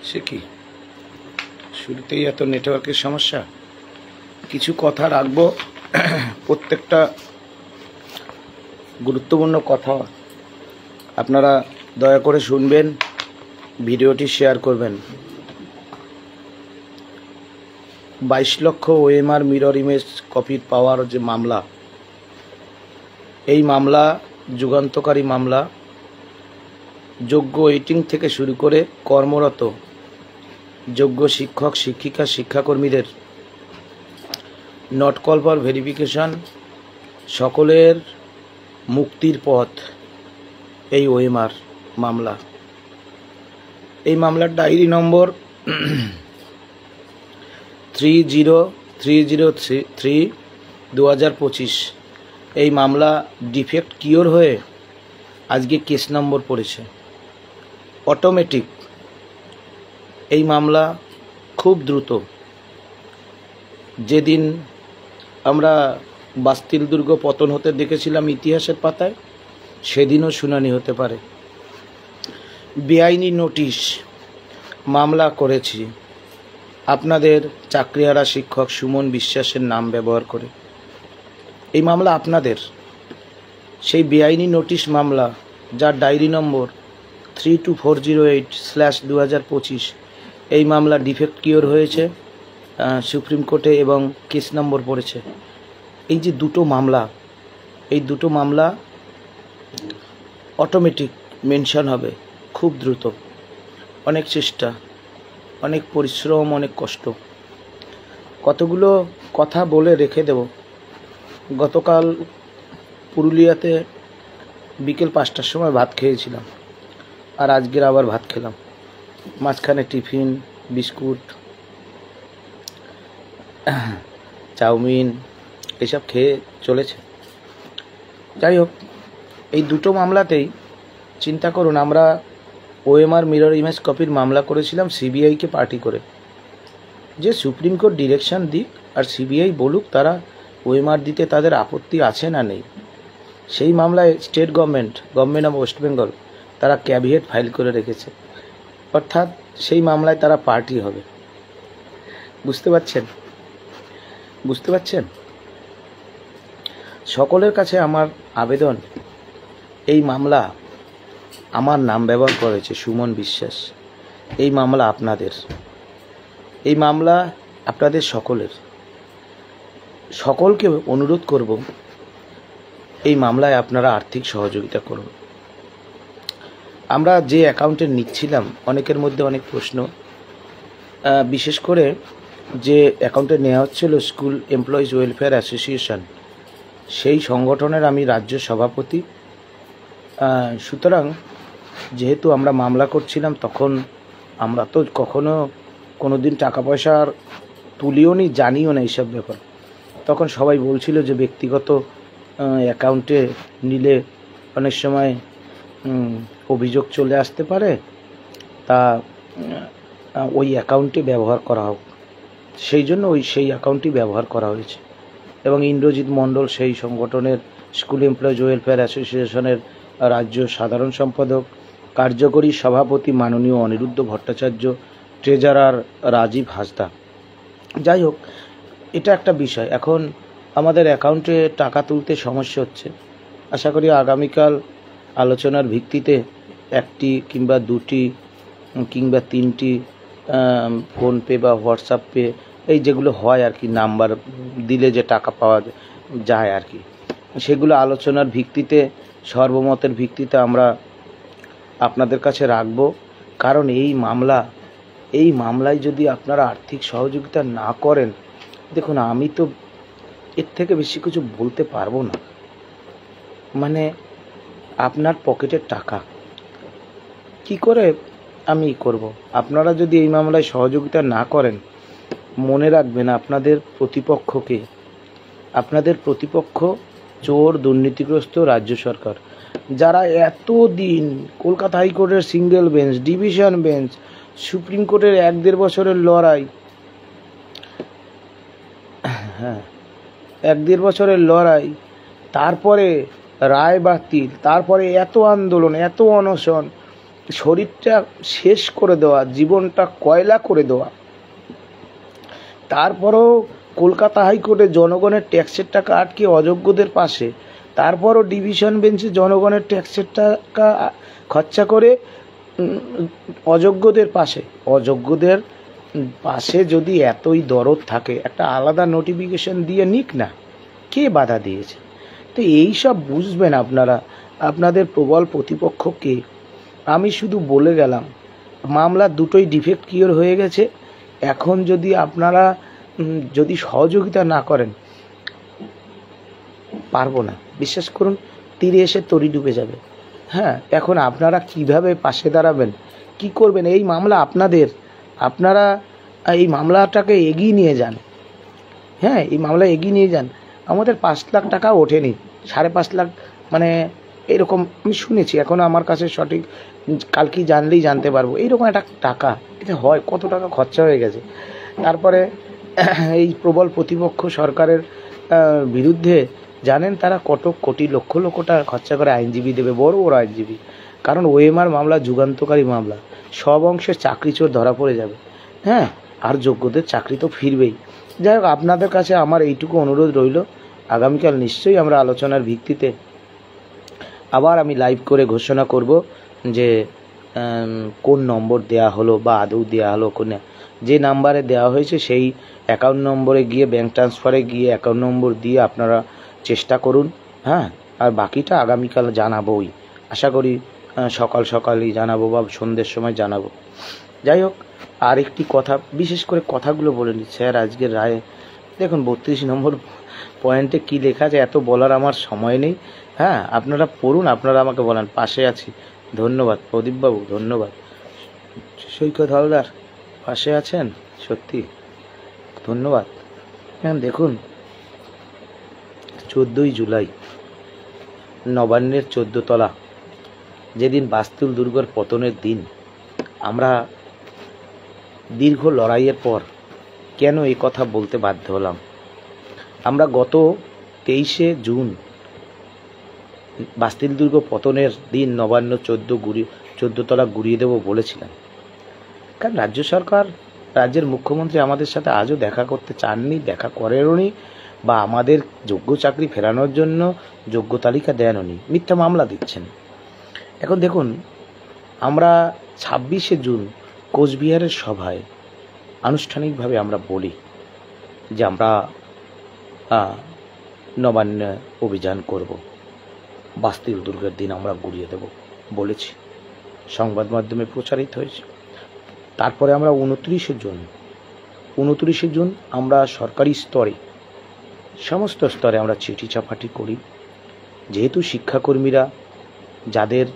সে কি শুরুতেই এত নেটওয়ার্কের সমস্যা? কিছু কথা রাখবো, প্রত্যেকটা গুরুত্বপূর্ণ কথা আপনারা দয়া করে শুনবেন, ভিডিওটি শেয়ার করবেন। 22 লক্ষ ওএমআর মিরর ইমেজ কপির পাওয়ার যে মামলা, এই মামলা যুগান্তকারী মামলা। যোগ্য ওয়েটিং থেকে শুরু করে কর্মরত যোগ্য শিক্ষক শিক্ষিকা শিক্ষাকর্মীদের নট কল ফর ভেরিফিকেশন সকলের মুক্তির পথ এই ওএমআর মামলা। এই মামলার ডায়েরি নম্বর 30303/2025। এই মামলা ডিফেক্ট কিওর হয়ে আজকে কেস নম্বর পড়েছে অটোমেটিক। এই মামলা খুব দ্রুত। যেদিন আমরা বাস্তিল দুর্গ পতন হতে দেখেছিলাম ইতিহাসের পাতায়, সেদিনও শুনানি হতে পারে। বেআইনি নোটিশ মামলা করেছি আপনাদের চাকরিহারা শিক্ষক সুমন বিশ্বাসের নাম ব্যবহার করে। এই মামলা আপনাদের, সেই বেআইনি নোটিশ মামলা যার ডায়েরি নম্বর 32408/2025। এই মামলা ডিফেক্ট কিওর হয়েছে সুপ্রিম কোর্টে এবং কেস নম্বর পড়েছে। এই যে দুটো মামলা, এই দুটো মামলা অটোমেটিক মেনশন হবে খুব দ্রুত। অনেক চেষ্টা, অনেক পরিশ্রম, অনেক কষ্ট, কতগুলো কথা বলে রেখে দেব। গতকাল পুরুলিয়াতে বিকেল 5টার সময় ভাত খেয়েছিলাম, আর আজকের আবার ভাত খেলাম। মাঝখানে টিফিন, বিস্কুট, চাউমিন এসব খেয়ে চলেছে। যাই হোক, এই দুটো মামলাতেই চিন্তা করুন, আমরা ওএমআর মিরর ইমেজ কপির মামলা করেছিলাম সিবিআইকে পার্টি করে। যে সুপ্রিম কোর্ট ডিরেকশন দিক আর সিবিআই বলুক তারা ওএমআর দিতে তাদের আপত্তি আছে না নেই। সেই মামলায় state government of West Bengal তারা ক্যাভিয়েট ফাইল করে রেখেছে, অর্থাৎ সেই মামলায় তারা পার্টি হবে। বুঝতে পারছেন? সকলের কাছে আমার আবেদন, এই মামলা আমার নাম ব্যবহার করেছে সুমন বিশ্বাস। এই মামলা আপনাদের, এই মামলা আপনাদের সকলের। সকলকে অনুরোধ করব, এই মামলায় আপনারা আর্থিক সহযোগিতা করুন। আমরা যে অ্যাকাউন্টে নিচ্ছিলাম, অনেকের মধ্যে অনেক প্রশ্ন, বিশেষ করে যে অ্যাকাউন্টে নেওয়া হচ্ছিল স্কুল এমপ্লয়িজ ওয়েলফেয়ার অ্যাসোসিয়েশন, সেই সংগঠনের আমি রাজ্য সভাপতি। সুতরাং যেহেতু আমরা মামলা করছিলাম, তখন আমরা তো কখনো কোনো দিন টাকা পয়সা তুলিও নি, জানিও না এইসব ব্যাপার। তখন সবাই বলছিল যে ব্যক্তিগত অ্যাকাউন্টে নিলে অনেক সময় অভিযোগ চলে আসতে পারে, তা ওই অ্যাকাউন্টে ব্যবহার করা হোক। সেই জন্য সেই অ্যাকাউন্টটি ব্যবহার করা হয়েছে। এবং ইন্দ্রজিৎ মণ্ডল সেই সংগঠনের স্কুল এমপ্লয়িজ ওয়েলফেয়ার অ্যাসোসিয়েশনের রাজ্য সাধারণ সম্পাদক, কার্যকরী সভাপতি মাননীয় অনিরুদ্ধ ভট্টাচার্য, ট্রেজারার রাজীব হাসদা। যাই হোক, এটা একটা বিষয়। এখন আমাদের অ্যাকাউন্টে টাকা তুলতে সমস্যা হচ্ছে। আশা করি আগামীকাল আলোচনার ভিত্তিতে একটি কিংবা দুটি কিংবা তিনটি ফোনপে বা হোয়াটসঅ্যাপ পে, এই যেগুলো হয় আর কি, নাম্বার দিলে যে টাকা পাওয়া যায় আর কি, সেগুলো আলোচনার ভিত্তিতে, সর্বমতের ভিত্তিতে আমরা আপনাদের কাছে রাখব। কারণ এই মামলায় যদি আপনারা আর্থিক সহযোগিতা না করেন, দেখুন আমি তো এর থেকে বেশি কিছু বলতে পারবো না। মানে আপনার পকেটের টাকা কি করে আমি করব? আপনারা যদি এই মামলায় সহযোগিতা না করেন, মনে রাখবেন আপনাদের প্রতিপক্ষ চোর, দুর্নীতিগ্রস্ত রাজ্য সরকার, যারা এতদিন কলকাতা হাইকোর্টের single bench, division bench, supreme কোর্টের 1-1.5 বছরের লড়াই, 1-1.5 বছরের লড়াই, তারপরে রায় বাতিল, তারপরে এত আন্দোলন, এত অনশন, শরীরটা শেষ করে দেওয়া, জীবনটা কয়লা করে দেওয়া, তারপরও কলকাতা হাইকোর্টে জনগণের ট্যাক্সের টাকা আটকে অযোগ্যদের পাশে, তারপরও ডিভিশন বেঞ্চে জনগণের ট্যাক্সের টাকা খরচা করে অযোগ্যদের পাশে। অযোগ্যদের পাশে যদি এতই দরদ থাকে, একটা আলাদা নোটিফিকেশন দিয়ে নিক না, কে বাধা দিয়েছে? তো এই সব বুঝবেন আপনারা, আপনাদের প্রবল প্রতিপক্ষকে। আমি শুধু বলে গেলাম, মামলা দুটোই ডিফেক্ট কিওর হয়ে গেছে। এখন যদি আপনারা যদি সহযোগিতা না করেন, পারবো না, বিশ্বাস করুন, তীরে এসে তরি ডুবে যাবে। হ্যাঁ, এখন আপনারা কিভাবে পাশে দাঁড়াবেন, কি করবেন? এই মামলা আপনাদের, আপনারা এই মামলাটাকে এগিয়ে নিয়ে যান। হ্যাঁ, এই মামলা এগিয়ে নিয়ে যান। আমাদের 5 লাখ টাকা ওঠেনি, 5.5 লাখ মানে এরকম আমি শুনেছি, এখনও আমার কাছে সঠিক, কালকে জানলেই জানতে পারবো এইরকম একটা টাকা। এটা হয় কত টাকা খরচা হয়ে গেছে। তারপরে এই প্রবল প্রতিপক্ষ সরকারের বিরুদ্ধে জানেন তারা কত কোটি লক্ষ লক্ষ টাকা খরচা করে আইনজীবী দেবে, বড় বড় আইনজীবী। কারণ ওএমআর মামলা যুগান্তকারী মামলা, সব অংশে চাকরি চোর ধরা পড়ে যাবে। হ্যাঁ, আর যোগ্যদের চাকরি তো ফিরবেই। যাই হোক, আপনাদের কাছে আমার এইটুকু অনুরোধ রইল, আগামীকাল নিশ্চয়ই আমরা আলোচনার ভিত্তিতে আবার আমি লাইভ করে ঘোষণা করব যে কোন নম্বর দেয়া হলো বা আদৌ দেয়া হলো কোন, যে নাম্বারে দেওয়া হয়েছে সেই অ্যাকাউন্ট নম্বরে গিয়ে, ব্যাঙ্ক ট্রান্সফারে গিয়ে অ্যাকাউন্ট নম্বর দিয়ে আপনারা চেষ্টা করুন। হ্যাঁ, আর বাকিটা আগামীকাল জানাবোই, আশা করি সকাল সকালই জানাবো বা সন্ধ্যের সময় জানাবো। যাই হোক, আর একটি কথা, বিশেষ করে কথাগুলো বলে নিই স্যার। আজকের রায়ে দেখুন 32 নম্বর পয়েন্টে কি লেখা আছে, এত বলার আমার সময় নেই। হ্যাঁ, আপনারা পড়ুন, আপনারা আমাকে বলেন, পাশে আছি। ধন্যবাদ প্রদীপবাবু, ধন্যবাদ। সৈকত হালদার পাশে আছেন, সত্যি ধন্যবাদ। হ্যাঁ, দেখুন 14ই জুলাই নবান্নের 14 তলা, যেদিন বাস্তুল দুর্গের পতনের দিন, আমরা দীর্ঘ লড়াইয়ের পর কেন এই কথা বলতে বাধ্য হলাম? আমরা গত 23শে জুন বাস্তিল দুর্গ পতনের দিন নবান্ন 14 তলা গুড়িয়ে দেব বলেছিলাম। কারণ রাজ্য সরকার, রাজ্যের মুখ্যমন্ত্রী আমাদের সাথে আজও দেখা করতে চাননি, দেখা করেননি, বা আমাদের যোগ্য চাকরি ফেরানোর জন্য যোগ্য তালিকা দেননি, মিথ্যা মামলা দিচ্ছেন। এখন দেখুন, আমরা 26শে জুন কোচবিহারের সভায় আনুষ্ঠানিকভাবে আমরা বলি যে আমরা নবান্ন অভিযান করব, বাস্তিল দুর্গের দিন আমরা গুড়িয়ে দেব বলেছি, সংবাদ মাধ্যমে প্রচারিত হয়েছে। তারপরে আমরা 29শে জুন আমরা সরকারি স্তরে, সমস্ত স্তরে আমরা চিঠি চাপাটি করি। যেহেতু শিক্ষাকর্মীরা, যাদের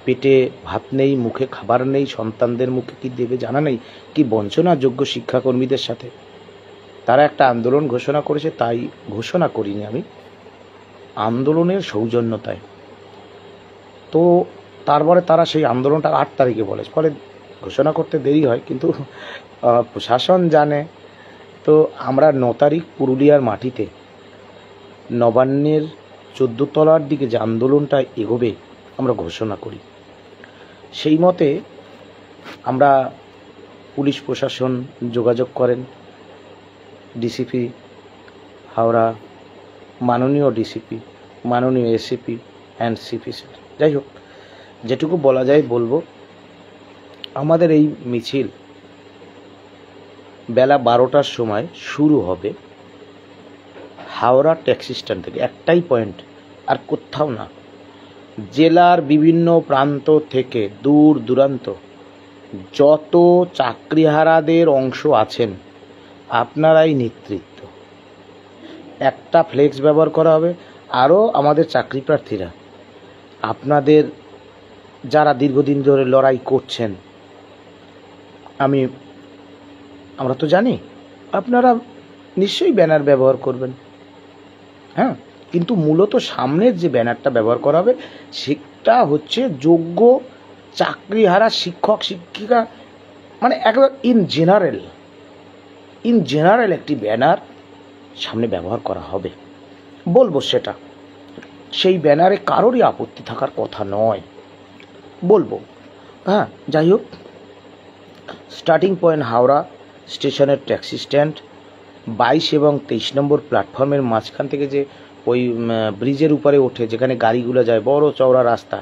পেটে ভাত নেই, মুখে খাবার নেই, সন্তানদের মুখে কি দেবে জানা নেই, কি বঞ্চনা যোগ্য শিক্ষাকর্মীদের সাথে, তারা একটা আন্দোলন ঘোষণা করেছে। তাই ঘোষণা করিনি আমি, আন্দোলনের সৌজন্যতায়। তো তারপরে তারা সেই আন্দোলনটা 8 তারিখে বলে, ফলে ঘোষণা করতে দেরি হয়, কিন্তু প্রশাসন জানে। তো আমরা 9 তারিখ পুরুলিয়ার মাটিতে নবান্নের 14 তলার দিকে যে আন্দোলনটা এগোবে আমরা ঘোষণা করি। সেই মতে আমরা, পুলিশ প্রশাসন যোগাযোগ করেন, ডিসিপি হাওড়া, মাননীয় ডিসিপি, মাননীয় এসিপি অ্যান্ড সিপি স্যার। যাই হোক, যেটুকু বলা যায় বলবো। আমাদের এই মিছিল বেলা 12টার সময় শুরু হবে হাওড়া ট্যাক্সি স্ট্যান্ড থেকে। একটাই পয়েন্ট, আর কোথাও না। জেলার বিভিন্ন প্রান্ত থেকে, দূর দূরান্ত যত চাকরিহারাদের অংশ আছেন, আপনারাই নেতৃত্ব। একটা ফ্লেক্স ব্যবহার করা হবে। আরও আমাদের চাকরি প্রার্থীরা, আপনাদের যারা দীর্ঘদিন ধরে লড়াই করছেন, আমরা তো জানি আপনারা নিশ্চয়ই ব্যানার ব্যবহার করবেন। হ্যাঁ, কিন্তু মূলত সামনের যে ব্যানারটা ব্যবহার করা হবে সেটা হচ্ছে যোগ্য চাকরিহারা শিক্ষক শিক্ষিকা, মানে একবার ইন জেনারেল একটি ব্যানার সামনে ব্যবহার করা হবে। বলবো সেটা, সেই ব্যানারে কারোরই আপত্তি থাকার কথা নয়, বলবো। হ্যাঁ, যাই হোক, স্টার্টিং পয়েন্ট হাওড়া স্টেশনের ট্যাক্সি স্ট্যান্ড 22 এবং 23 নম্বর প্ল্যাটফর্মের মাঝখান থেকে যে ওই ব্রিজের উপরে ওঠে, যেখানে গাড়িগুলো যায়, বড় চওড়া রাস্তা,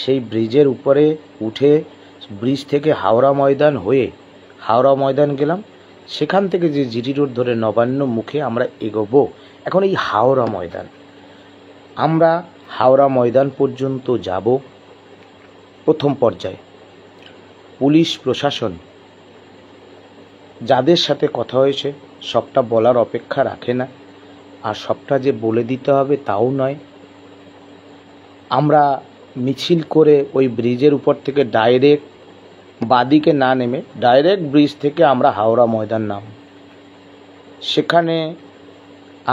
সেই ব্রিজের উপরে উঠে ব্রিজ থেকে হাওড়া ময়দান হয়ে হাওড়া ময়দান গেলাম। সেখান থেকে যে জিটি রোড ধরে নবান্ন মুখে আমরা এগোবো। এখন এই হাওড়া ময়দান, আমরা হাওড়া ময়দান পর্যন্ত যাব। প্রথম পর্যায়ে পুলিশ প্রশাসন যাদের সাথে কথা হয়েছে সবটা বলার অপেক্ষা রাখে না, আর সবটা যে বলে দিতে হবে তাও নয়। আমরা মিছিল করে ওই ব্রিজের উপর থেকে ডাইরেক্ট বাদিকে না নেমে ডাইরেক্ট ব্রিজ থেকে আমরা হাওড়া ময়দান নাম। সেখানে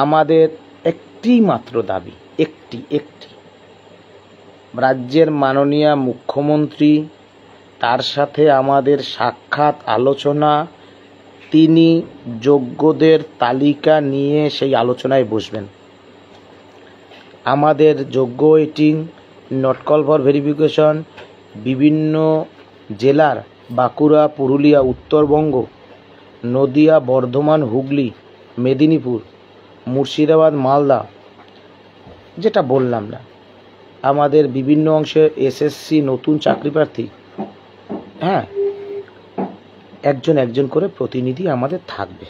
আমাদের একটি মাত্র দাবি, একটি রাজ্যের মাননীয় মুখ্যমন্ত্রী, তার সাথে আমাদের সাক্ষাৎ আলোচনা, তিনি যোগ্যদের তালিকা নিয়ে সেই আলোচনায় বসবেন। আমাদের যোগ্য waiting, not call for verification, বিভিন্ন জেলার বাঁকুড়া, পুরুলিয়া, উত্তরবঙ্গ, নদিয়া, বর্ধমান, হুগলি, মেদিনীপুর, মুর্শিদাবাদ, মালদা, যেটা বললাম না, আমাদের বিভিন্ন অংশে এসএসসি নতুন চাকরি প্রার্থী, হ্যাঁ, একজন করে প্রতিনিধি আমাদের থাকবে।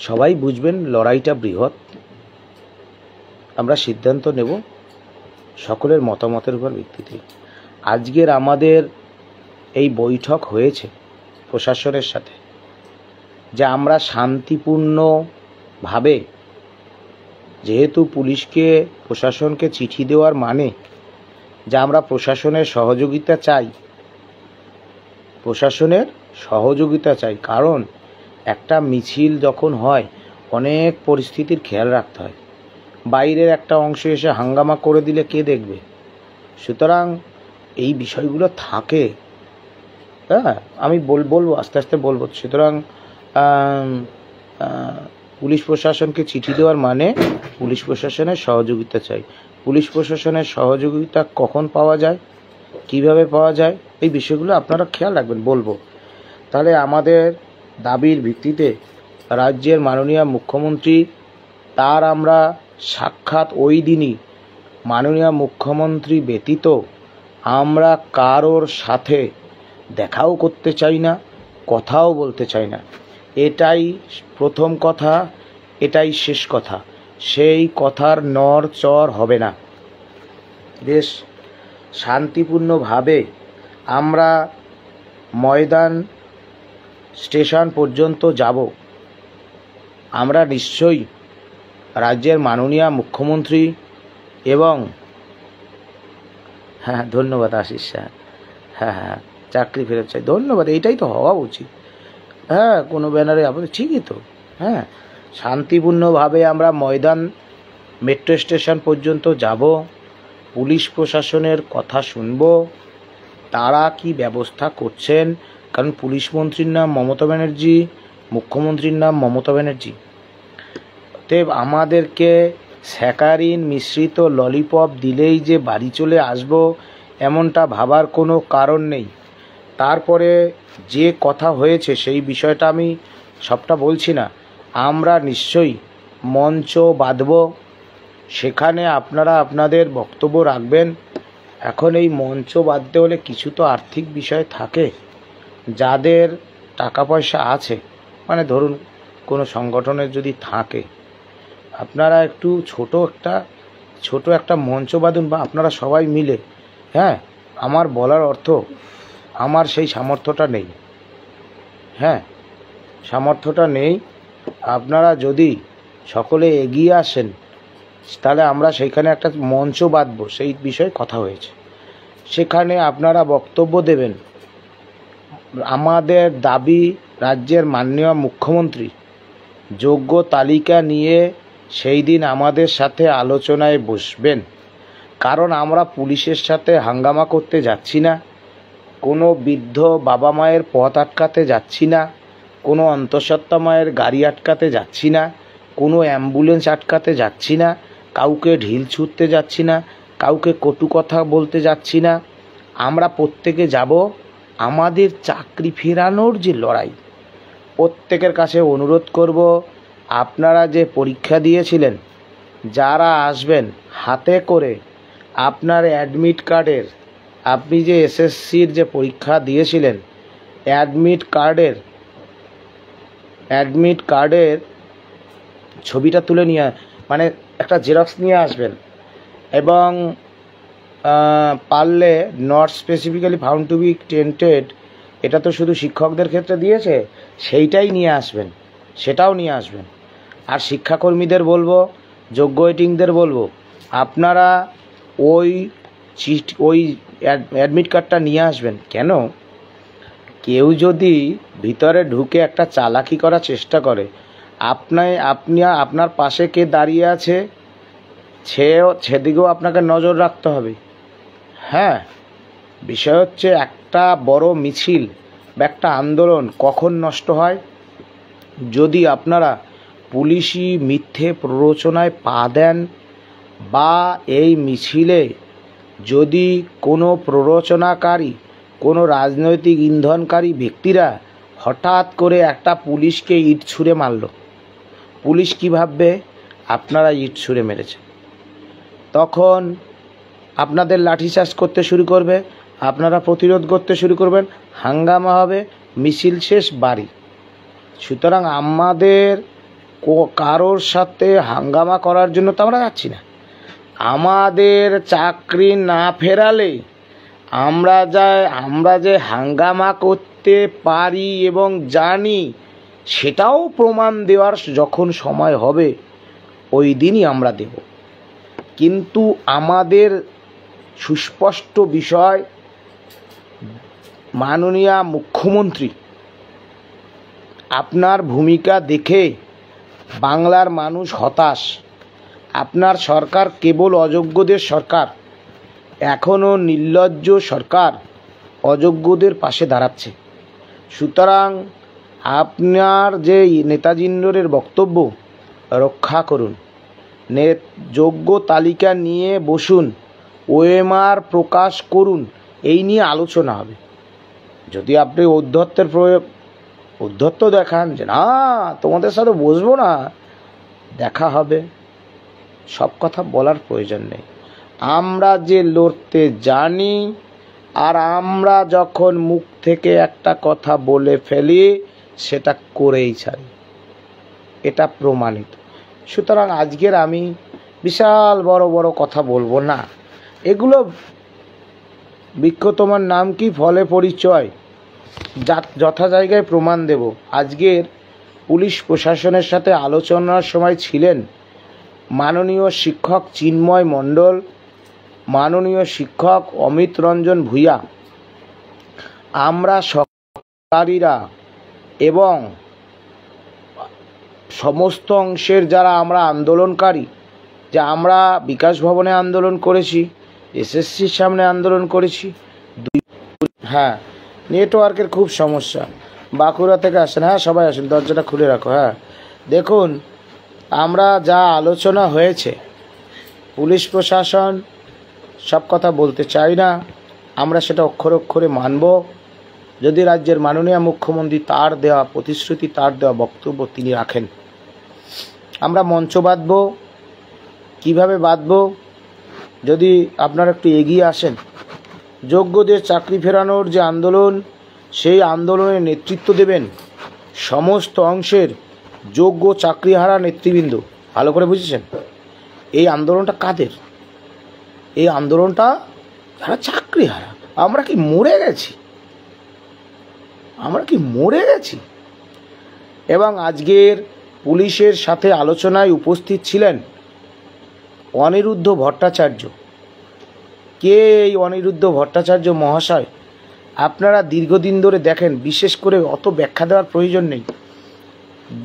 সবাই বুঝবেন লড়াইটা বৃহৎ। আমরা সিদ্ধান্ত নেব সকলের মতামতের উপর ভিত্তিতে। আজকের আমাদের এই বৈঠক হয়েছে প্রশাসনের সাথে, যে আমরা শান্তিপূর্ণভাবে, যেহেতু পুলিশকে প্রশাসনকে চিঠি দেওয়ার মানে যে আমরা প্রশাসনের সহযোগিতা চাই, কারণ একটা মিছিল যখন হয় অনেক পরিস্থিতির খেয়াল রাখতে হয়। বাইরের একটা অংশ এসে হাঙ্গামা করে দিলে কে দেখবে? সুতরাং এই বিষয়গুলো থাকে, হ্যাঁ, আমি বলবো আস্তে আস্তে বলবো। সুতরাং পুলিশ প্রশাসনকে চিঠি দেওয়ার মানে পুলিশ প্রশাসনের সহযোগিতা চাই। পুলিশ প্রশাসনের সহযোগিতা কখন পাওয়া যায়, কিভাবে পাওয়া যায়, এই বিষয়গুলো আপনারা খেয়াল রাখবেন, বলবো। তাহলে আমাদের দাবির ভিত্তিতে রাজ্যের মাননীয় মুখ্যমন্ত্রী, তার আমরা সাক্ষাৎ ওই দিনই, মাননীয় মুখ্যমন্ত্রী ব্যতীত আমরা কারোর সাথে দেখাও করতে চাই না, কথাও বলতে চাই না। এটাই প্রথম কথা, এটাই শেষ কথা। সেই কথার নড়চড় হবে না। বেশ শান্তিপূর্ণভাবে আমরা ময়দান স্টেশন পর্যন্ত যাব। আমরা নিশ্চয়ই রাজ্যের মাননীয় মুখ্যমন্ত্রী এবং হ্যাঁ, ধন্যবাদ আশিস স্যার, হ্যাঁ, চাকরি ফেরত চাই, ধন্যবাদ। এইটাই তো হওয়া উচিত। হ্যাঁ, কোনো ব্যানারে আপনাদের ঠিকই তো। হ্যাঁ, শান্তিপূর্ণভাবে আমরা ময়দান মেট্রো স্টেশন পর্যন্ত যাব, পুলিশ প্রশাসনের কথা শুনব, তারা কি ব্যবস্থা করছেন। কারণ পুলিশ মন্ত্রীর নাম মমতা ব্যানার্জি, মুখ্যমন্ত্রীর নাম মমতা ব্যানার্জি। অতএব আমাদেরকে স্যাকারিন মিশ্রিত ললিপপ দিলেই যে বাড়ি চলে আসব এমনটা ভাবার কোনো কারণ নেই। তারপরে যে কথা হয়েছে সেই বিষয়টা আমি সবটা বলছি না। আমরা নিশ্চয়ই মঞ্চ বাঁধব, সেখানে আপনারা আপনাদের বক্তব্য রাখবেন। এখন এই মঞ্চ বাঁধতে হলে কিছু তো আর্থিক বিষয় থাকে। যাদের টাকা পয়সা আছে, মানে ধরুন কোনো সংগঠনের যদি থাকে, আপনারা একটু ছোট একটা মঞ্চ বাঁধুন, বা আপনারা সবাই মিলে। হ্যাঁ, আমার বলার অর্থ আমার সেই সামর্থ্যটা নেই। হ্যাঁ, সামর্থ্যটা নেই। আপনারা যদি সকলে এগিয়ে আসেন তাহলে আমরা সেইখানে একটা মঞ্চ বাঁধব, সেই বিষয়ে কথা হয়েছে। সেখানে আপনারা বক্তব্য দেবেন। আমাদের দাবি, রাজ্যের মাননীয় মুখ্যমন্ত্রী যোগ্য তালিকা নিয়ে সেই দিন আমাদের সাথে আলোচনায় বসবেন। কারণ আমরা পুলিশের সাথে হাঙ্গামা করতে যাচ্ছি না, কোনো বৃদ্ধ বাবা মায়ের পথ আটকাতে যাচ্ছি না, কোনো অন্তঃসত্ত্বা মায়ের গাড়ি আটকাতে যাচ্ছি না, কোনো অ্যাম্বুলেন্স আটকাতে যাচ্ছি না, কাউকে ঢিল ছুঁড়তে যাচ্ছি না, কাউকে কটু কথা বলতে যাচ্ছি না। আমরা প্রত্যেকে যাব। আমাদের চাকরি ফেরানোর যে লড়াই, প্রত্যেকের কাছে অনুরোধ করব, আপনারা যে পরীক্ষা দিয়েছিলেন, যারা আসবেন হাতে করে আপনার অ্যাডমিট কার্ডের, আপনি যে এসএসসির যে পরীক্ষা দিয়েছিলেন অ্যাডমিট কার্ডের ছবিটা তুলে নিয়ে, মানে একটা জেরক্স নিয়ে আসবেন। এবং পারলে not specifically found to be tainted, এটা তো শুধু শিক্ষকদের ক্ষেত্রে দিয়েছে, সেইটাই নিয়ে আসবেন, সেটাও নিয়ে আসবেন। আর শিক্ষাকর্মীদের বলবো, যোগ্য ওয়েটিংদের বলবো, আপনারা ওই অ্যাডমিট কার্ডটা নিয়ে আসবেন। কেন, কেউ যদি ভিতরে ঢুকে একটা চালাকি করার চেষ্টা করে, আপনার পাশে কে দাঁড়িয়ে আছে সেদিকেও আপনাকে নজর রাখতে হবে। হ্যাঁ, বিষয় হচ্ছে একটা বড় মিছিল বা একটা আন্দোলন কখন নষ্ট হয়, যদি আপনারা পুলিশি মিথ্যে প্ররোচনায় পা দেন, বা এই মিছিলে যদি কোনো প্ররোচনাকারী, কোনো রাজনৈতিক ইন্ধনকারী ব্যক্তিরা হঠাৎ করে একটা পুলিশকে ইট ছুঁড়ে মারল, পুলিশ কী ভাববে? আপনারা ইট ছুঁড়ে মেরেছে। তখন আপনাদের লাঠিচার্জ করতে শুরু করবে, আপনারা প্রতিরোধ করতে শুরু করবেন, হাঙ্গামা হবে, মিছিল শেষ, বাড়ি। সুতরাং আমাদের কারোর সাথে হাঙ্গামা করার জন্য তো আমরা যাচ্ছি না। আমাদের চাকরি না ফেরালে আমরা যে হাঙ্গামা করতে পারি এবং জানি, সেটাও প্রমাণ দেওয়ার যখন সময় হবে ওই দিনই আমরা দেব। কিন্তু আমাদের সুস্পষ্ট বিষয়, মাননীয় মুখ্যমন্ত্রী, আপনার ভূমিকা দেখে বাংলার মানুষ হতাশ। আপনার সরকার কেবল অযোগ্যদের সরকার, এখনও নির্লজ্জ সরকার অযোগ্যদের পাশে দাঁড়াচ্ছে। সুতরাং আপনার যে নেতাজি ইন্দ্রের বক্তব্য রক্ষা করুন, যোগ্য তালিকা নিয়ে বসুন, ওএমআর প্রকাশ করুন, এই নিয়ে আলোচনা হবে। যদি আপনি ঔদ্ধত্য দেখান যে না তোমাদের সাথে বসবো না, দেখা হবে, সব কথা বলার প্রয়োজন নেই। আমরা যে লড়তে জানি, আর আমরা যখন মুখ থেকে একটা কথা বলে ফেলি সেটা করেই ছাড়ি, এটা প্রমাণিত। সুতরাং আজকের আমি বিশাল বড় বড় কথা বলবো না, এগুলো বৃক্ষ তোমার নাম কি, ফলে পরিচয়, যথা জায়গায় প্রমাণ দেব। আজকের পুলিশ প্রশাসনের সাথে আলোচনার সময় ছিলেন মাননীয় শিক্ষক চিন্ময় মণ্ডল, মাননীয় শিক্ষক অমিত রঞ্জন ভূঁইয়া। আমরা সরকারিরা এবং সমস্ত অংশের যারা আমরা আন্দোলনকারী, যে আমরা বিকাশ ভবনে আন্দোলন করেছি, এসএসসির সামনে আন্দোলন করেছি। হ্যাঁ, নেটওয়ার্কের খুব সমস্যা, বাঁকুড়া থেকে আসেন। হ্যাঁ, সবাই আসেন, দরজাটা খুলে রাখো। হ্যাঁ, দেখুন আমরা যা আলোচনা হয়েছে, পুলিশ প্রশাসন সব কথা বলতে চাই না, আমরা সেটা অক্ষরে অক্ষরে মানব। যদি রাজ্যের মাননীয় মুখ্যমন্ত্রী তার দেওয়া প্রতিশ্রুতি, তার দেওয়া বক্তব্য তিনি রাখেন, আমরা মঞ্চ বাঁধব। কীভাবে বাঁধব? যদি আপনারা একটু এগিয়ে আসেন। যোগ্যদের চাকরি ফেরানোর যে আন্দোলন, সেই আন্দোলনের নেতৃত্ব দেবেন সমস্ত অংশের যোগ্য চাকরিহারা নেতৃবৃন্দ। ভালো করে বুঝেছেন? এই আন্দোলনটা কাদের? এই আন্দোলনটা যারা চাকরিহারা। আমরা কি মরে গেছি? এবং আজকের পুলিশের সাথে আলোচনায় উপস্থিত ছিলেন অনিরুদ্ধ ভট্টাচার্য। কে এই অনিরুদ্ধ ভট্টাচার্য মহাশয়? আপনারা দীর্ঘদিন ধরে দেখেন, বিশেষ করে অত ব্যাখ্যা দেওয়ার প্রয়োজন নেই।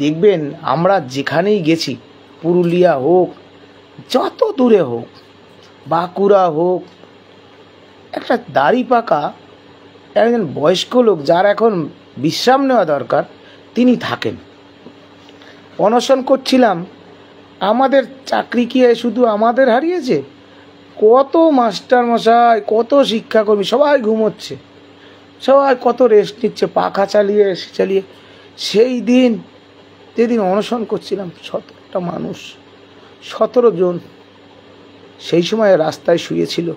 দেখবেন আমরা যেখানেই গেছি, পুরুলিয়া হোক, যত দূরে হোক, বাঁকুড়া হোক, একটা দাড়ি পাকা একজন বয়স্ক লোক, যার এখন বিশ্রাম নেওয়া দরকার, তিনি থাকেন। অনশন করছিলাম, আমাদের চাকরি কি শুধু আমাদের হারিয়েছে? কত মাস্টার মশাই, কত শিক্ষাকর্মী সবাই ঘুমোচ্ছে, সবাই কত রেস্ট নিচ্ছে, পাখা চালিয়ে এসি চালিয়ে। সেই দিন যেদিন অনশন করছিলাম, 17টা মানুষ, 17 জন সেই সময় রাস্তায় শুয়েছিল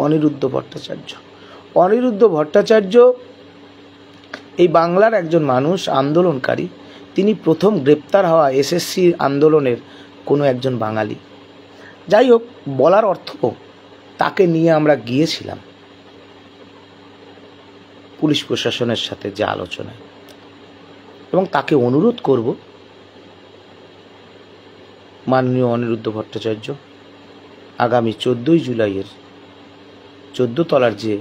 অনিরুদ্ধ ভট্টাচার্য। অনিরুদ্ধ ভট্টাচার্য এই বাংলার একজন মানুষ, আন্দোলনকারী। তিনি প্রথম গ্রেপ্তার হওয়া এসএসসি আন্দোলনের কোনো একজন বাঙালি। যাই হোক, বলার অর্থ, তাকে নিয়ে আমরা গিয়েছিলাম পুলিশ প্রশাসনের সাথে যে আলোচনায়, এবং তাকে অনুরোধ করব, মাননীয় অনিরুদ্ধ ভট্টাচার্য আগামী 14ই জুলাইয়ের 14 তলার যে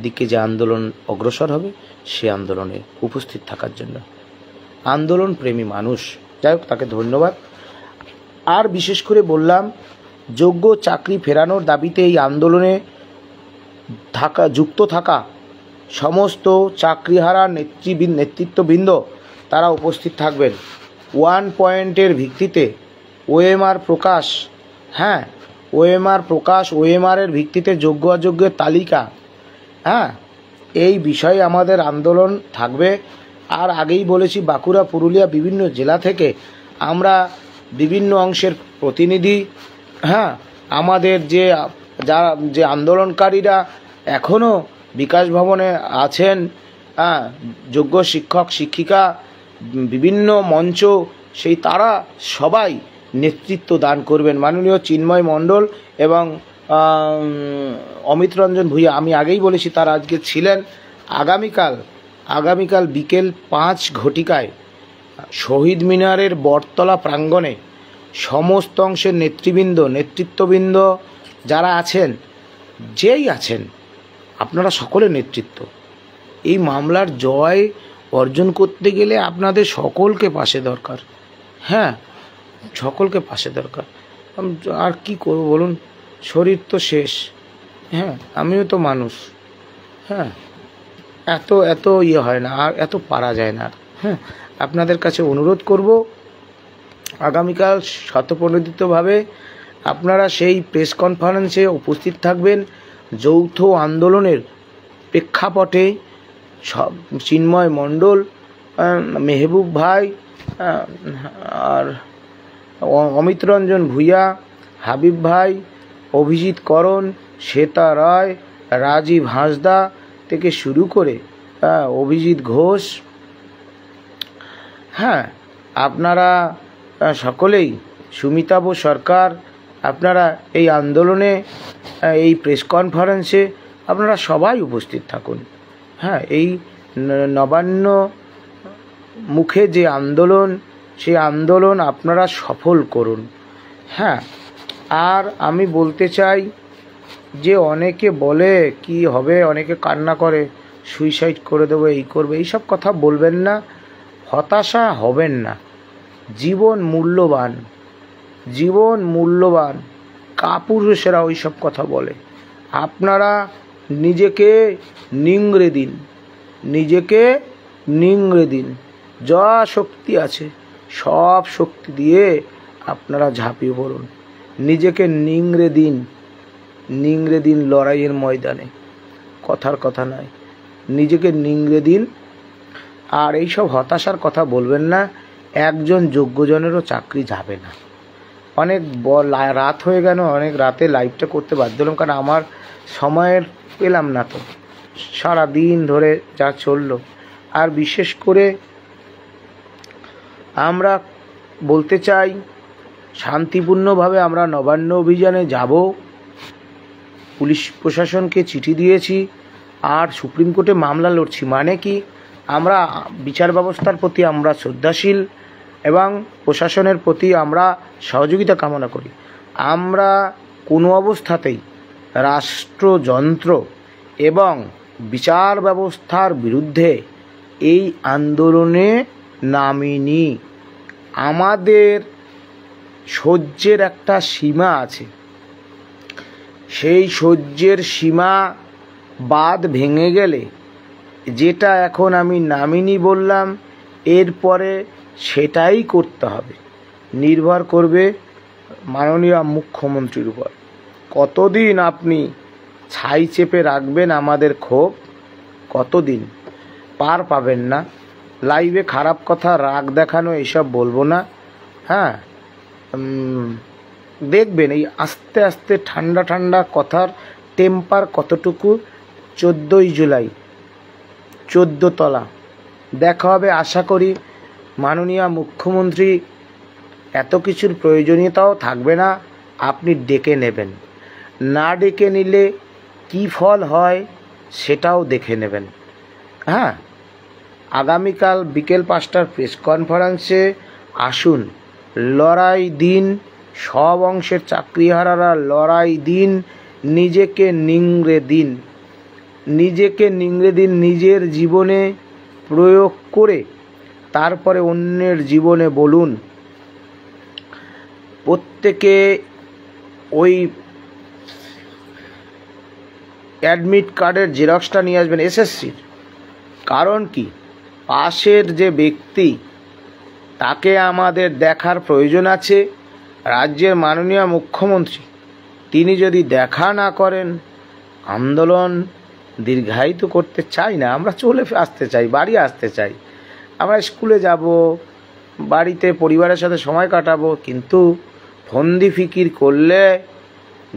দিকে যে আন্দোলন অগ্রসর হবে, সে আন্দোলনে উপস্থিত থাকার জন্য। আন্দোলন প্রেমী মানুষ, যাই হোক, তাকে ধন্যবাদ। আর বিশেষ করে বললাম, যোগ্য চাকরি ফেরানোর দাবিতে এই আন্দোলনে যুক্ত থাকা সমস্ত চাকরিহারা নেতৃত্ববৃন্দ তারা উপস্থিত থাকবেন। 1 পয়েন্টের ভিত্তিতে ওএমআর প্রকাশ, হ্যাঁ, ওএমআরের ভিত্তিতে যোগ্য অযোগ্যের তালিকা, হ্যাঁ, এই বিষয়ে আমাদের আন্দোলন থাকবে। আর আগেই বলেছি, বাঁকুড়া, পুরুলিয়া, বিভিন্ন জেলা থেকে আমরা বিভিন্ন অংশের প্রতিনিধি, হ্যাঁ, আমাদের যে আন্দোলনকারীরা এখনও বিকাশ ভবনে আছেন, হ্যাঁ, যোগ্য শিক্ষক শিক্ষিকা, বিভিন্ন মঞ্চ, সেই তারা সবাই নেতৃত্ব দান করবেন। মাননীয় চিন্ময় মণ্ডল এবং অমিত রঞ্জন ভূঁইয়া, আমি আগেই বলেছি, তারা আজকে ছিলেন। আগামীকাল বিকেল 5 ঘটিকায় শহীদ মিনারের বটতলা প্রাঙ্গণে সমস্ত অংশের নেতৃত্ববৃন্দ যারা আছেন, যেই আছেন, আপনারা সকলের নেতৃত্ব, এই মামলার জয় অর্জন করতে গেলে আপনাদের সকলকে পাশে দরকার, হ্যাঁ, সকলকে পাশে দরকার। আর কি করব বলুন, শরীর তো শেষ, হ্যাঁ, আমিও তো মানুষ, হ্যাঁ, এত ইয়ে হয় না, আর এত পারা যায় না, হ্যাঁ। আপনাদের কাছে অনুরোধ করব, আগামীকাল স্বতঃপ্রণোদিতভাবে আপনারা সেই প্রেস কনফারেন্সে উপস্থিত থাকবেন। যৌথ আন্দোলনের প্রেক্ষাপটে চিন্ময় মণ্ডল, মেহবুব ভাই, আর অমিত রঞ্জন ভূঁইয়া, হাবিব ভাই, অভিজিৎ করণ, শ্বেতা রায়, রাজীব হাঁসদা থেকে শুরু করে অভিজিৎ ঘোষ, হ্যাঁ, আপনারা সকলেই, সুমিতাভ সরকার, আপনারা এই আন্দোলনে, এই প্রেস কনফারেন্সে আপনারা সবাই উপস্থিত থাকুন, হ্যাঁ। এই নবান্ন মুখে যে আন্দোলন, সেই আন্দোলন আপনারা সফল করুন, হ্যাঁ। আর আমি বলতে চাই যে, অনেকে বলে কি হবে, অনেকে কান্না করে, সুইসাইড করে দেবো, এই করবে, এইসব কথা বলবেন না, হতাশা হবেন না। জীবন মূল্যবান, কাপুরুষেরা ওই সব কথা বলে। আপনারা নিজেকে নিংড়ে দিন, যা শক্তি আছে সব শক্তি দিয়ে আপনারা ঝাঁপিয়ে পড়ুন, নিজেকে নিংড়ে দিন লড়াইয়ের ময়দানে, কথার কথা নয়, নিজেকে নিংড়ে দিন। আর এইসব হতাশার কথা বলবেন না, একজন যোগ্যজনেরও চাকরি যাবে না। অনেক রাত হয়ে গেল, অনেক রাতে লাইভটা করতে বাধ্য হলাম, কারণ আমার সময়ের পেলাম না, তো সারা দিন ধরে যা চললো। আর বিশেষ করে আমরা বলতে চাই, শান্তিপূর্ণভাবে আমরা নবান্ন অভিযানে যাব, পুলিশ প্রশাসনকে চিঠি দিয়েছি, আর সুপ্রিম কোর্টে মামলা লড়ছি। মানে কি, আমরা বিচার ব্যবস্থার প্রতি আমরা শ্রদ্ধাশীল এবং প্রশাসনের প্রতি আমরা সহযোগিতা কামনা করি। আমরা কোনো অবস্থাতেই রাষ্ট্রযন্ত্র এবং বিচার ব্যবস্থার বিরুদ্ধে এই আন্দোলনে নামিনি। আমাদের সহ্যের একটা সীমা আছে, সেই সহ্যের সীমা বাঁধ ভেঙে গেলে, যেটা এখন আমি নামিনি বললাম, এরপরে সেটাই করতে হবে, নির্ভর করবে মাননীয় মুখ্যমন্ত্রীর উপর। কতদিন আপনি ছাই চেপে রাখবেন আমাদের ক্ষোভ? কতদিন? পার পাবেন না। লাইভে খারাপ কথা, রাগ দেখানো এইসব বলবো না। হ্যাঁ, দেখবেন এই আস্তে আস্তে ঠান্ডা ঠান্ডা কথার টেম্পার কতটুকু। 14ই জুলাই 14 তলা দেখা হবে। আশা করি মাননীয় মুখ্যমন্ত্রী, এত কিছুর প্রয়োজনীয়তাও থাকবে না, আপনি ডেকে নেবেন। না ডেকে নিলে কি ফল হয় সেটাও দেখে নেবেন। হ্যাঁ, আগামীকাল বিকেল 5টার প্রেস কনফারেন্সে আসুন। লড়াই দিন, সব অংশের চাকরিহারারা লড়াই দিন, নিজেকে নিংড়ে দিন, নিজের জীবনে প্রয়োগ করে তারপরে অন্যের জীবনে বলুন। প্রত্যেকে ওই অ্যাডমিট কার্ডের জেরক্সটা নিয়ে আসবেন এসএসসির। কারণ কি, পাশের যে ব্যক্তি তাকে আমাদের দেখার প্রয়োজন আছে। রাজ্যের মাননীয় মুখ্যমন্ত্রী তিনি যদি দেখা না করেন, আন্দোলন দীর্ঘায়িত করতে চাই না। আমরা চলে আসতে চাই, বাড়ি আসতে চাই, আমরা স্কুলে যাব, বাড়িতে পরিবারের সাথে সময় কাটাবো। কিন্তু ফন্দি ফিকির করলে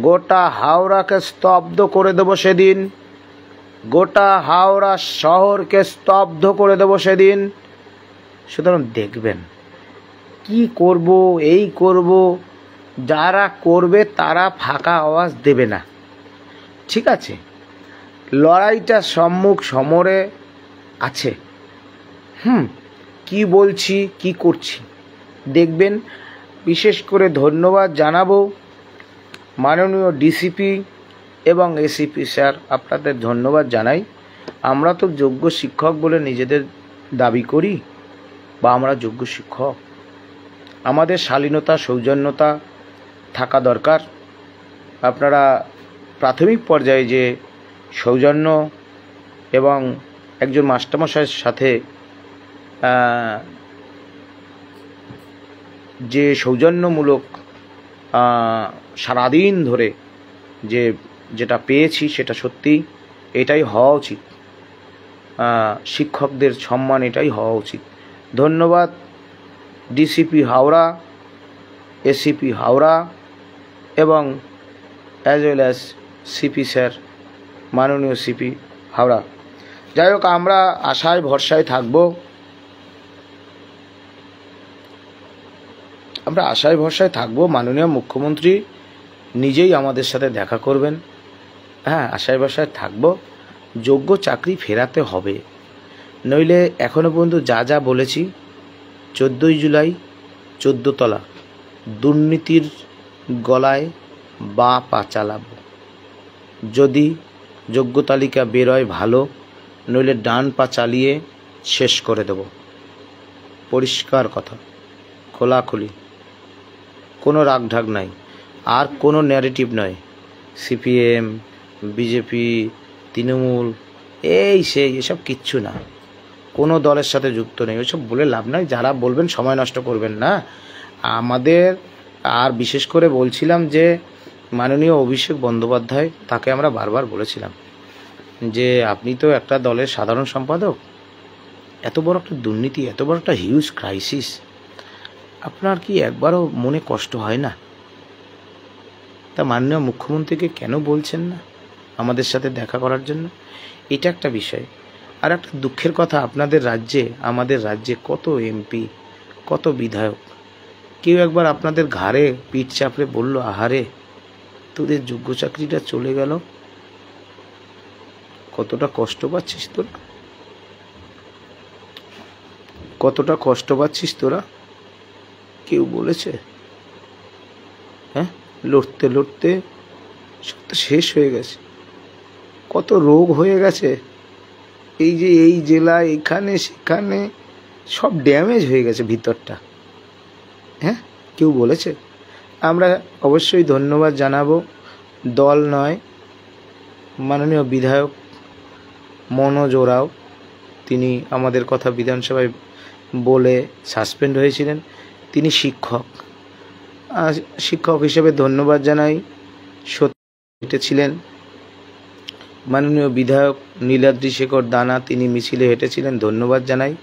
গোটা হাওড়াকে স্তব্ধ করে দেবো সেদিন, গোটা হাওড়া শহরকে স্তব্ধ করে দেবো সেদিন। সুতরাং দেখবেন কি করব, এই করব, যারা করবে তারা ফাঁকা আওয়াজ দেবে না। ঠিক আছে, লড়াইটা সম্মুখ সমরে আছে। কি বলছি, কি করছি দেখবেন। বিশেষ করে ধন্যবাদ জানাবো মাননীয় ডিসিপি এবং এসিপি স্যার, আপনাদের ধন্যবাদ জানাই। আমরা তো যোগ্য শিক্ষক বলে নিজেদের দাবি করি, বা আমরা যোগ্য শিক্ষক। আমাদের শালীনতা, সৌজন্যতা থাকা দরকার। আপনারা প্রাথমিক পর্যায়ে যে সৌজন্য এবং একজন মাস্টারমশাইয়ের সাথে যে সৌজন্যমূলক সারাদিন ধরে যেটা পেয়েছি, সেটা সত্যি এটাই হওয়া উচিত। শিক্ষকদের সম্মান এটাই হওয়া উচিত। ধন্যবাদ ডিসিপি হাওড়া, এসিপি হাওড়া এবং as well as CP sir, মাননীয় সিপি হাওড়া। যাই হোক, আমরা আশায় ভরসায় থাকব, মাননীয় মুখ্যমন্ত্রী নিজেই আমাদের সাথে দেখা করবেন। হ্যাঁ, আশায় ভরসায় থাকব। যোগ্য চাকরি ফেরাতে হবে, নইলে এখনো পর্যন্ত যা বলেছি, 14ই জুলাই 14 তলা দুর্নীতির গলায় বা পা চালাবো। যদি যোগ্য তালিকা বেরোয় ভালো, নইলে ডান পা চালিয়ে শেষ করে দেব। পরিষ্কার কথা, খোলাখুলি, কোনো রাগঢাক নাই, আর কোনো ন্যারেটিভ নয়। সিপিএম, বিজেপি, তৃণমূল, এসব কিচ্ছু না। কোনো দলের সাথে যুক্ত নেই, ওইসব বলে লাভ নাই। যারা বলবেন সময় নষ্ট করবেন না আমাদের। আর বিশেষ করে বলছিলাম যে মাননীয় অভিষেক বন্দ্যোপাধ্যায়, তাকে আমরা বারবার বলেছিলাম যে আপনি তো একটা দলের সাধারণ সম্পাদক, এত বড় একটা দুর্নীতি, এত বড় একটা হিউজ ক্রাইসিস, আপনার কি একবারও মনে কষ্ট হয় না? তা মাননীয় মুখ্যমন্ত্রীকে কেন বলছেন না আমাদের সাথে দেখা করার জন্য? এটা একটা বিষয়। আর একটা দুঃখের কথা, আপনাদের রাজ্যে, আমাদের রাজ্যে কত এমপি, কত বিধায়ক, কেউ একবার আপনাদের ঘাড়ে পিঠ চাপড়ে বলল, আহারে তোদের যোগ্য চাকরিটা চলে গেল, কতটা কষ্ট পাচ্ছিস তোরা, কতটা কষ্ট পাচ্ছিস তোরা? কেউ বলেছে? হ্যাঁ, লড়তে লড়তে সব তো শেষ হয়ে গেছে, কত রোগ হয়ে গেছে। এই যে এই জেলা, এখানে সেখানে সব ড্যামেজ হয়ে গেছে ভিতরটা। হ্যাঁ, কেউ বলেছে? আমরা অবশ্যই ধন্যবাদ জানাবো। দল নয়, মাননীয় বিধায়ক মনোজ ওরাও, তিনি আমাদের কথা বিধানসভায় বলে সাসপেন্ড হয়েছিলেন। তিনি শিক্ষক হিসেবে ধন্যবাদ জানাই। হেঁটেছিলেন মাননীয় বিধায়ক নীলাদ্রি শেখর দানা, তিনি মিছিলে হেঁটেছিলেন, ধন্যবাদ জানাই।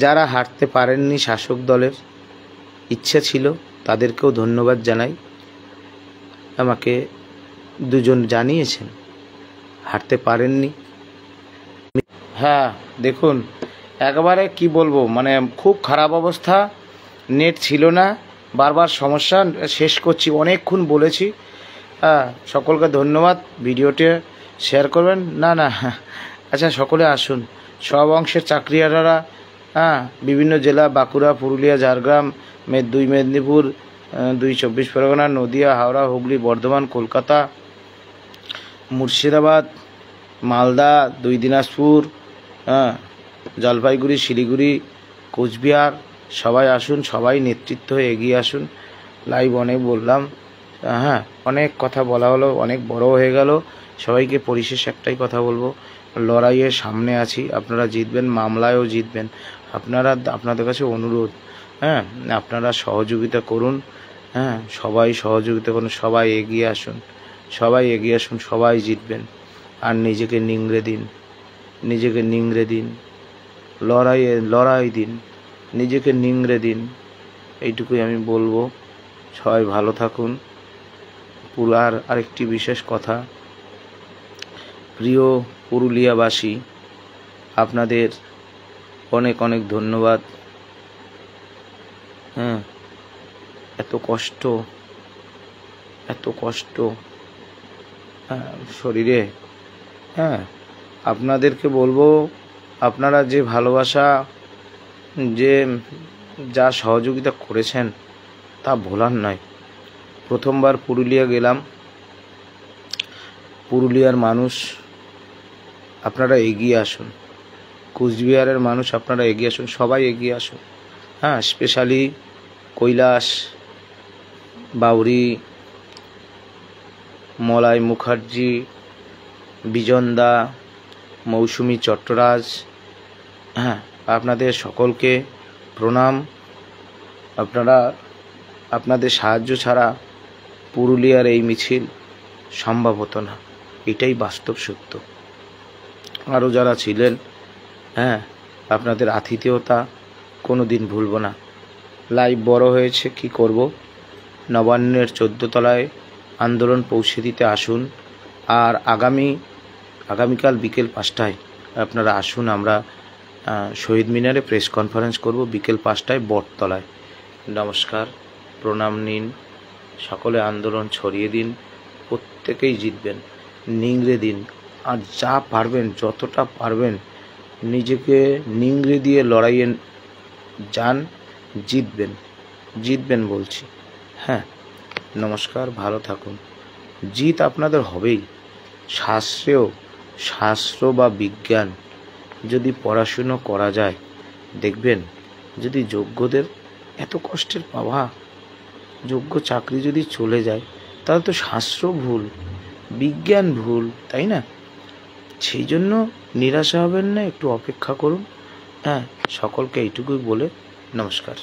যারা হাঁটতে পারেননি, শাসক দলের ইচ্ছা ছিল, তাদেরকেও ধন্যবাদ জানাই। আমাকে দুজন জানিয়েছেন হাঁটতে পারেননি। হ্যাঁ দেখুন, একবারে কি বলবো, মানে খুব খারাপ অবস্থা, নেট ছিল না, বারবার সমস্যা। শেষ করছি, অনেকক্ষণ বলেছি। হ্যাঁ, সকলকে ধন্যবাদ। ভিডিওটি শেয়ার করবেন। না না, আচ্ছা সকলে আসুন, সব অংশের চাকরিয়ারা, হ্যাঁ, বিভিন্ন জেলা, বাঁকুড়া, পুরুলিয়া, ঝাড়গ্রাম, 2 মেদিনীপুর, 2 24 পরগনা, নদিয়া, হাওড়া, হুগলি, বর্ধমান, কলকাতা, মুর্শিদাবাদ, মালদা, 2 দিনাজপুর, হ্যাঁ, জলপাইগুড়ি, শিলিগুড়ি, কোচবিহার, সবাই আসুন, সবাই নেতৃত্ব হয়ে এগিয়ে আসুন। লাইভ অনেক বললাম, হ্যাঁ, অনেক কথা বলা হলো, অনেক বড় হয়ে গেল। সবাইকে পরিশেষ একটাই কথা বলবো, লড়াইয়ের সামনে আছি, আপনারা জিতবেন, মামলায়ও জিতবেন। আপনাদের কাছে অনুরোধ, হ্যাঁ, আপনারা সহযোগিতা করুন, হ্যাঁ, সবাই সহযোগিতা করুন, সবাই এগিয়ে আসুন, সবাই এগিয়ে আসুন, সবাই জিতবেন। আর নিজেকে নিংড়ে দিন, নিজেকে নিংড়ে দিন, লড়াই দিন, নিজেকে নিংড়ে দিন, এইটুকুই আমি বলবো। সবাই ভালো থাকুন। আর আরেকটি বিশেষ কথা, প্রিয় পুরুলিয়াবাসী, আপনাদের অনেক অনেক ধন্যবাদ। হ্যাঁ, এত কষ্ট শরীরে, হ্যাঁ, আপনাদেরকে বলবো, আপনারা যে ভালোবাসা, যে যা সহযোগিতা করেছেন, তা ভোলার নয়। প্রথমবার পুরুলিয়া গেলাম, পুরুলিয়ার মানুষ আপনারা এগিয়ে আসুন, কুচবিহারের মানুষ আপনারা এগিয়ে আসুন, সবাই এগিয়ে আসুন। হ্যাঁ, স্পেশালি কৈলাস, বাউরি, মলয় মুখার্জি, বিজনদা, মৌসুমী চট্টরাজ, হ্যাঁ, আপনাদের সকলকে প্রণাম। আপনাদের সাহায্য ছাড়া পুরুলিয়ার এই মিছিল সম্ভব হতো না, এটাই বাস্তব সত্য। আরও যারা ছিলেন, হ্যাঁ, আপনাদের আতিথেয়তা কোনো দিন ভুলব না। লাইভ বড় হয়েছে, কি করব, নবান্নের 14 তলায় আন্দোলন পৌঁছে দিতে আসুন। আর আগামীকাল বিকেল 5টায় আপনারা আসুন, আমরা শহীদ মিনারে প্রেস কনফারেন্স করব বিকেল 5টায় বটতলায়। নমস্কার, প্রণাম নিন, সকলে আন্দোলন ছড়িয়ে দিন, প্রত্যেকেই জিতবেন, নিংড়ে দিন। আর যা পারবেন, যতটা পারবেন, নিজেকে নিংড়ে দিয়ে লড়াইয়ে যান, জিতবেন বলছি। হ্যাঁ, নমস্কার, ভালো থাকুন। জিত আপনাদের হবেই। শাস্ত্র বা বিজ্ঞান যদি পড়াশুনো করা যায়, দেখবেন যদি যোগ্যদের এত কষ্টের পাওয়া, যোগ্য চাকরি যদি চলে যায়, তাহলে তো শাস্ত্র ভুল, বিজ্ঞান ভুল, তাই না? সেই জন্য নিরাশা হবেন না, একটু অপেক্ষা করুন। হ্যাঁ, সকলকে এইটুকুই বলে নমস্কার।